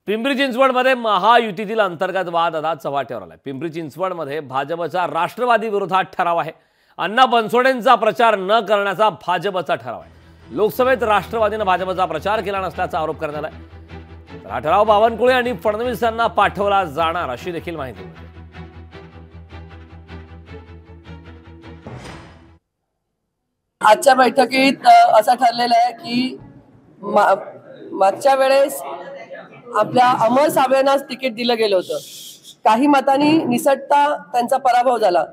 पिंपरी चिंचवडमध्ये महायुतीतील अंतर्गत वाद आता चव्हाट्यावर आलाय। पिंपरी चिंचवडमध्ये भाजपचा राष्ट्रवादी विरोधात ठराव आहे। अण्णा बनसोडेंचा प्रचार न करण्याचा भाजपचा ठराव आहे। लोकसभेत राष्ट्रवादीने भाजपचा प्रचार केला नसल्याचा आरोप करण्यात आलाय। तर हा ठराव बावनकुळे आणि फडणवीसांना पाठवला जाणार अशी देखील माहिती मिळते। आजच्या बैठकीत असं ठरलेलं आहे की मागच्या वेळेस आपल्या अमर साबळेंनाच तिकीट दिलं गेलं होतं। काही मतांनी निसटता त्यांचा पराभव झाला।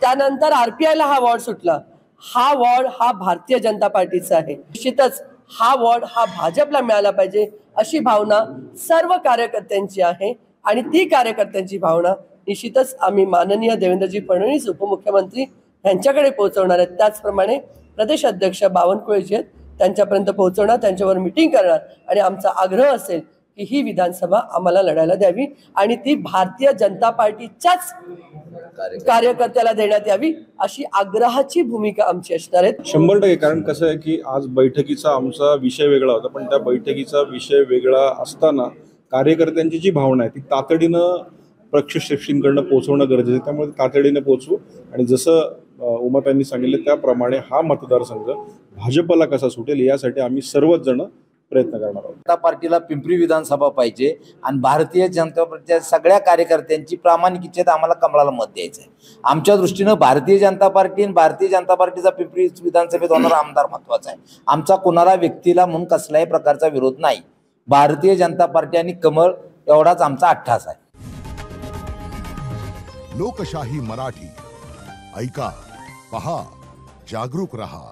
त्यानंतर आरपीआयला हा वॉर्ड सुटला। हा वॉर्ड हा भारतीय जनता पार्टीचा आहे। निश्चितच हा वॉर्ड हा भाजपला मिळाला पाहिजे अशी भावना सर्व कार्यकर्त्यांची आहे आणि ती कार्यकर्त्यांची भावना निश्चितच आम्ही माननीय देवेंद्रजी फडणवीस उपमुख्यमंत्री यांच्याकडे पोहोचवणार आहेत। त्याचप्रमाणे प्रदेश अध्यक्ष बावनकुळे जी आहेत त्यांच्यापर्यंत पोहोचवणार, त्यांच्यावर मीटिंग करणार आणि आमचा आग्रह असेल की ही विधानसभा आम्हाला लढायला द्यावी आणि ती भारतीय जनता पार्टीच्याच कार्यकर्त्याला देण्यात यावी अशी आग्रहाची भूमिका आमची असणार आहे। 100% कारण कसं आहे की आज बैठकीचा आमचा विषय वेगळा होता, पण त्या बैठकीचा विषय वेगळा असताना कार्यकर्त्यांची जी भावना आहे ती तातडीनं पक्षश्रेष्ठींकडनं पोहोचवणं गरजेचं आहे। त्यामुळे तातडीने पोहोचवू आणि जसं उमाताईंनी सांगितलं त्याप्रमाणे हा मतदारसंघ भाजपला कसा सुटेल यासाठी आम्ही सर्वच जण प्रयत्न करणार आहोत। जनता पार्टीला पिंपरी विधानसभा पाहिजे आणि भारतीय जनता पार्टीच्या सगळ्या कार्यकर्त्यांची प्रामाणिक इच्छेत आम्हाला कमळाला मत द्यायचं आहे। आमच्या दृष्टीनं भारतीय जनता पार्टी आणि भारतीय जनता पार्टीचा पिंपरी विधानसभेत होणारा आमदार महत्वाचा आहे। आमचा कोणाला व्यक्तीला म्हणून कसल्याही प्रकारचा विरोध नाही। भारतीय जनता पार्टी आणि कमळ एवढाच आमचा अट्टास आहे। लोकशाही मराठी ऐका, पहा, जागरूक रहा।